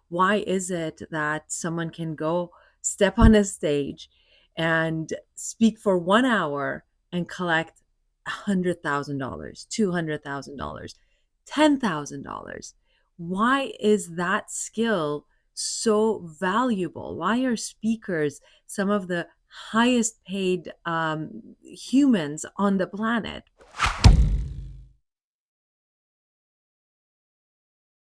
Why is it that someone can go step on a stage and speak for 1 hour and collect $100,000, $200,000, $10,000? Why is that skill so valuable? Why are speakers some of the highest paid humans on the planet?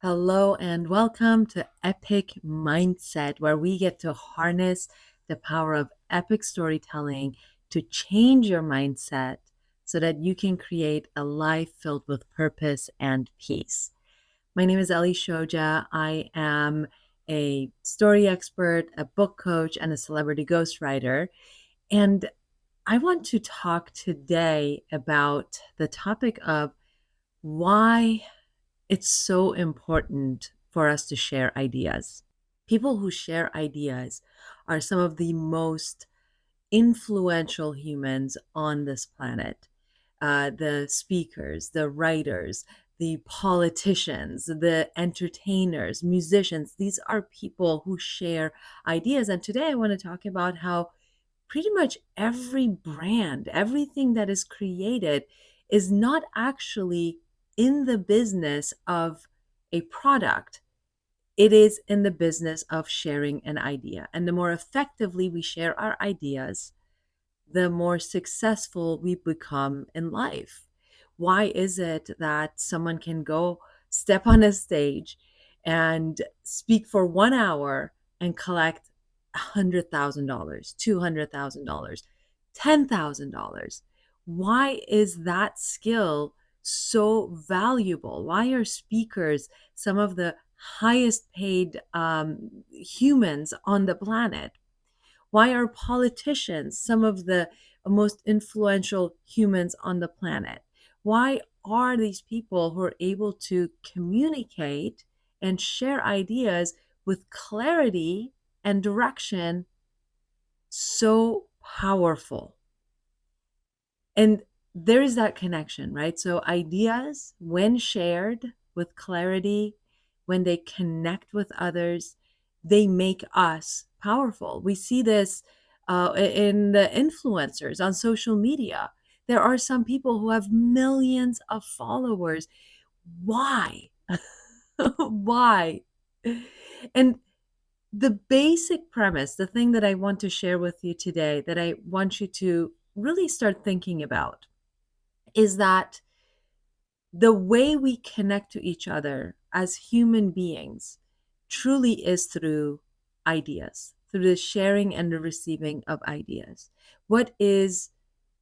Hello and welcome to Epic Mindset, where we get to harness the power of epic storytelling to change your mindset so that you can create a life filled with purpose and peace. My name is Ellie Shoja. I am a story expert, a book coach, and a celebrity ghostwriter. And I want to talk today about the topic of why it's so important for us to share ideas. People who share ideas are some of the most influential humans on this planet. The speakers, the writers, the politicians, the entertainers, musicians, these are people who share ideas. And today I want to talk about how pretty much every brand, everything that is created is not actually in the business of a product. It is in the business of sharing an idea. And the more effectively we share our ideas, the more successful we become in life. Why is it that someone can go step on a stage and speak for 1 hour and collect $100,000, $200,000, $10,000? Why is that skill so valuable? Why are speakers some of the highest paid humans on the planet? Why are politicians some of the most influential humans on the planet? Why are these people who are able to communicate and share ideas with clarity and direction so powerful? And there is that connection, right? So, ideas, when shared with clarity, when they connect with others, they make us powerful. We see this in the influencers on social media. There are some people who have millions of followers. Why? Why? And the basic premise, the thing that I want to share with you today, that I want you to really start thinking about, is that the way we connect to each other as human beings truly is through ideas, through the sharing and the receiving of ideas. What is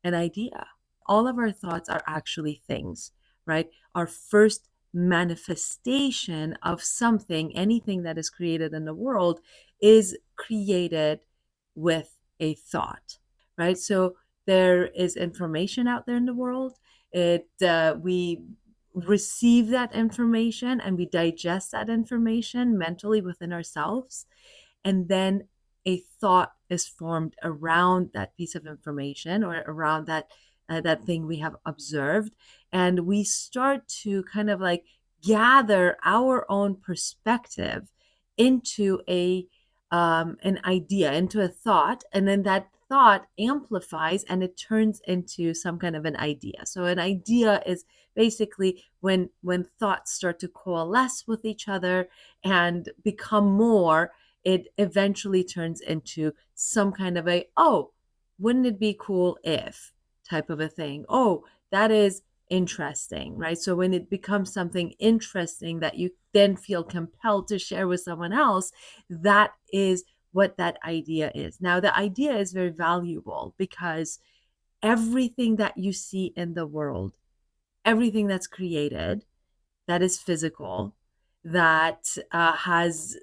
an idea? All of our thoughts are actually things, right? Our first manifestation of something, anything that is created in the world, is created with a thought, right? So there is information out there in the world. We receive that information and we digest that information mentally within ourselves, and then a thought is formed around that piece of information or around that thing we have observed, and we start to kind of like gather our own perspective into a an idea, into a thought, and then that thought amplifies and it turns into some kind of an idea. So an idea is basically when thoughts start to coalesce with each other and become more, it eventually turns into some kind of a, oh, wouldn't it be cool if type of a thing. Oh, that is interesting, right? So when it becomes something interesting that you then feel compelled to share with someone else, that is what that idea is. Now, the idea is very valuable because everything that you see in the world, everything that's created, that is physical, that has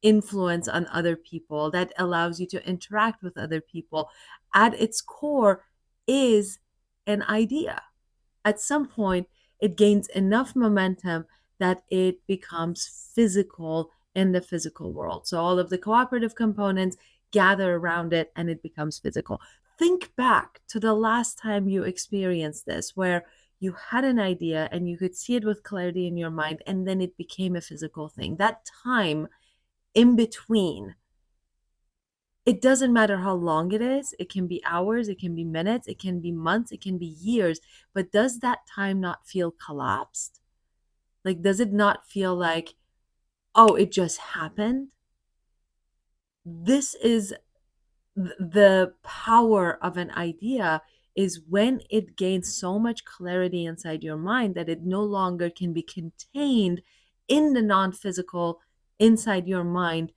influence on other people, that allows you to interact with other people, at its core is an idea. At some point, it gains enough momentum that it becomes physical in the physical world. So all of the cooperative components gather around it and it becomes physical. Think back to the last time you experienced this, where you had an idea and you could see it with clarity in your mind, and then it became a physical thing. That time in between. It doesn't matter how long it is. It can be hours, it can be minutes, it can be months, it can be years. But does that time not feel collapsed? Like, does it not feel like, oh, it just happened? This is the power of an idea, is when it gains so much clarity inside your mind that it no longer can be contained in the non-physical inside your mind.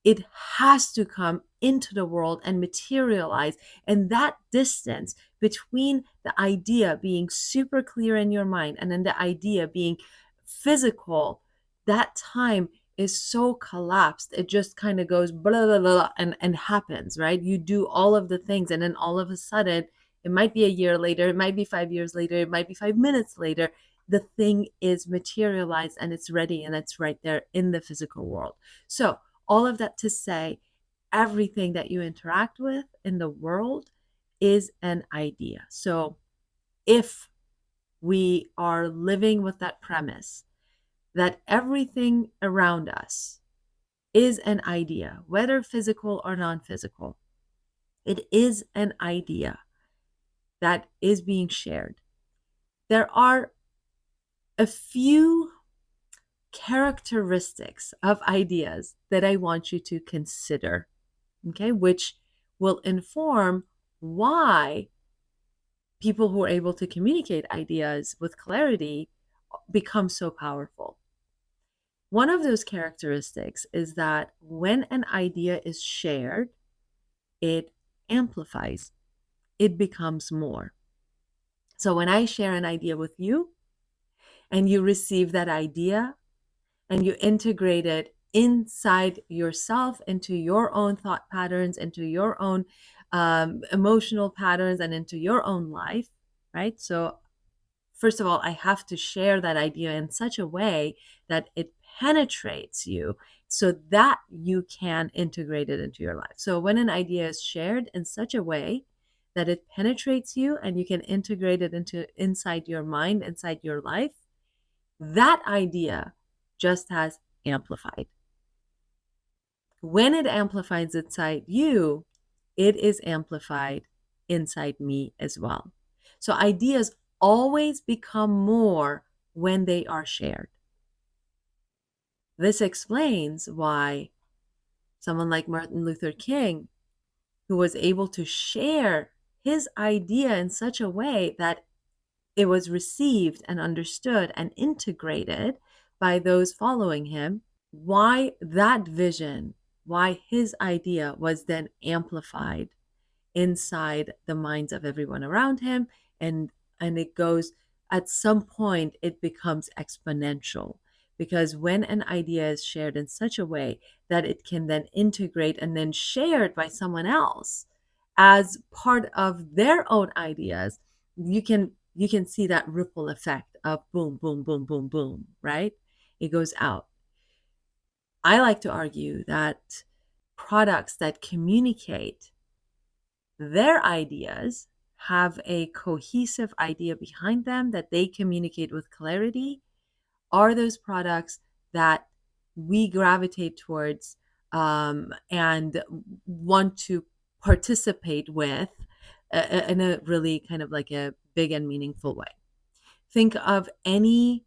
It has to come into the world and materialize. And that distance between the idea being super clear in your mind and then the idea being physical, that time is so collapsed. It just kind of goes blah, blah, blah, and happens, right? You do all of the things, and then all of a sudden, it might be a year later, it might be 5 years later, it might be 5 minutes later. The thing is materialized and it's ready and it's right there in the physical world. So, all of that to say, everything that you interact with in the world is an idea. So, if we are living with that premise that everything around us is an idea, whether physical or non-physical, it is an idea that is being shared. There are a few characteristics of ideas that I want you to consider, okay, which will inform why people who are able to communicate ideas with clarity become so powerful. One of those characteristics is that when an idea is shared, it amplifies, it becomes more. So when I share an idea with you and you receive that idea and you integrate it inside yourself, into your own thought patterns, into your own emotional patterns, and into your own life, right? So first of all, I have to share that idea in such a way that it penetrates you so that you can integrate it into your life. So when an idea is shared in such a way that it penetrates you and you can integrate it into inside your mind, inside your life, that idea just has amplified. When it amplifies inside you, it is amplified inside me as well. So ideas always become more when they are shared. This explains why someone like Martin Luther King, who was able to share his idea in such a way that it was received and understood and integrated by those following him, why that vision, why his idea was then amplified inside the minds of everyone around him, and it goes, at some point it becomes exponential, because when an idea is shared in such a way that it can then integrate and then shared by someone else as part of their own ideas, you can see that ripple effect of boom, boom, boom, boom, boom, right? It goes out. I like to argue that products that communicate their ideas, have a cohesive idea behind them that they communicate with clarity, are those products that we gravitate towards and want to participate with in a really kind of like a big and meaningful way. Think of any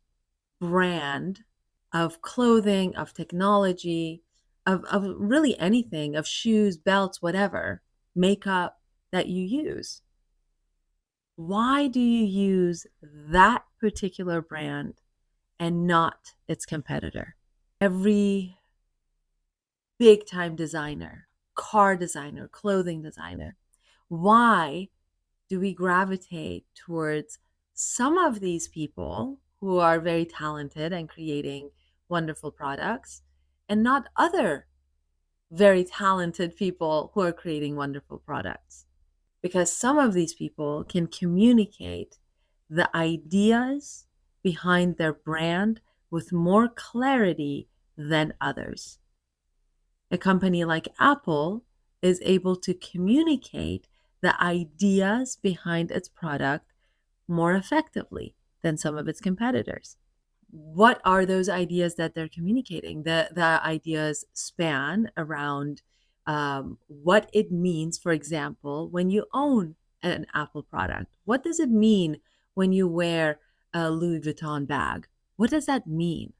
brand of clothing, of technology, of really anything, of shoes, belts, whatever, makeup that you use. Why do you use that particular brand and not its competitor? Every big time designer, car designer, clothing designer, why do we gravitate towards some of these people who are very talented and creating wonderful products, and not other very talented people who are creating wonderful products? Because some of these people can communicate the ideas behind their brand with more clarity than others. A company like Apple is able to communicate the ideas behind its product more effectively than some of its competitors. what are those ideas that they're communicating? The ideas span around what it means, for example, when you own an Apple product. What does it mean when you wear a Louis Vuitton bag? What does that mean?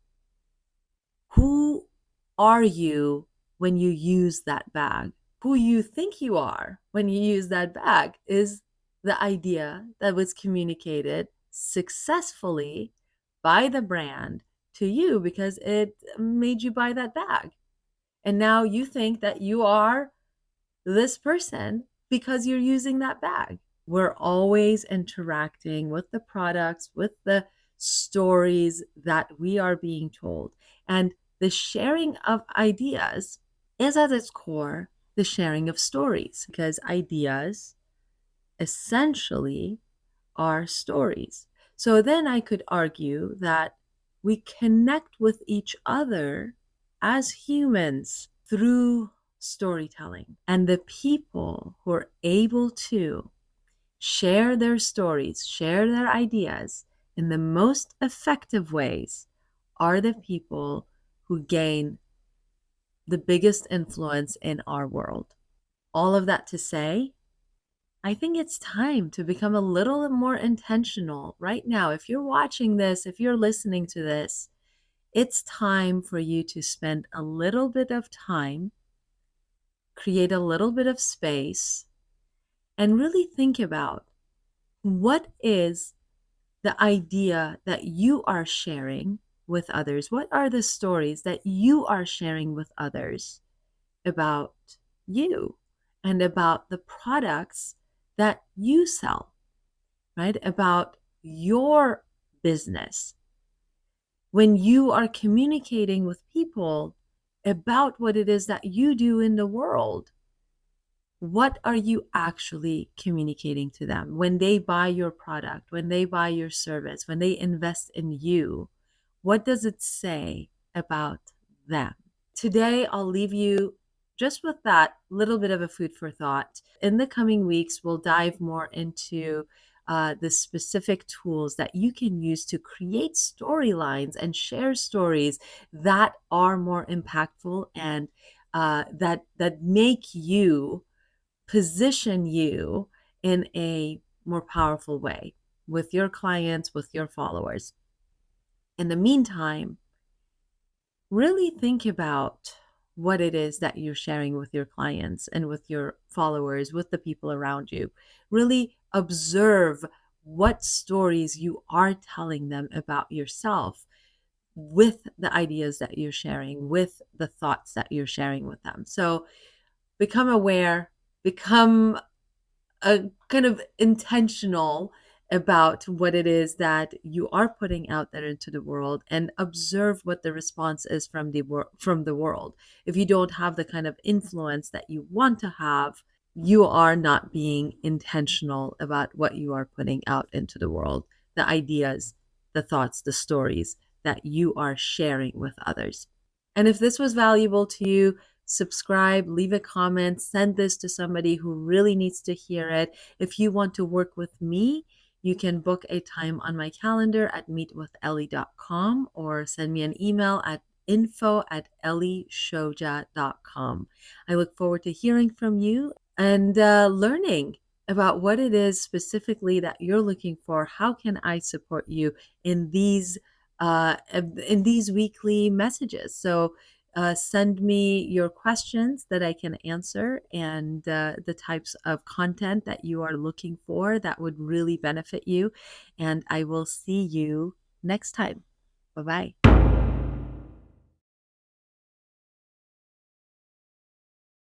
Who are you when you use that bag? Who you think you are when you use that bag is the idea that was communicated successfully by the brand to you because it made you buy that bag. And now you think that you are this person because you're using that bag. We're always interacting with the products, with the stories that we are being told. And the sharing of ideas is at its core the sharing of stories, because ideas essentially are stories. So then I could argue that we connect with each other as humans through storytelling. And the people who are able to share their stories, share their ideas in the most effective ways are the people who gain the biggest influence in our world. All of that to say, I think it's time to become a little more intentional right now. If you're watching this, if you're listening to this, it's time for you to spend a little bit of time, create a little bit of space, and really think about what is the idea that you are sharing with others? What are the stories that you are sharing with others about you and about the products that you sell, right? About your business. When you are communicating with people about what it is that you do in the world, what are you actually communicating to them when they buy your product, when they buy your service, when they invest in you? What does it say about them? Today, I'll leave you just with that little bit of a food for thought. In the coming weeks, we'll dive more into the specific tools that you can use to create storylines and share stories that are more impactful and that make you position you in a more powerful way with your clients, with your followers. In the meantime, really think about what it is that you're sharing with your clients and with your followers, with the people around you. Really observe what stories you are telling them about yourself with the ideas that you're sharing, with the thoughts that you're sharing with them. So become aware, become a kind of intentional about what it is that you are putting out there into the world, and observe what the response is from the world. If you don't have the kind of influence that you want to have, you are not being intentional about what you are putting out into the world, the ideas, the thoughts, the stories that you are sharing with others. And if this was valuable to you, subscribe, leave a comment, send this to somebody who really needs to hear it. If you want to work with me, you can book a time on my calendar at meetwithellie.com or send me an email at info@ellieshoja.com. I look forward to hearing from you and learning about what it is specifically that you're looking for. How can I support you in these weekly messages? So send me your questions that I can answer, and the types of content that you are looking for that would really benefit you. And I will see you next time. Bye bye.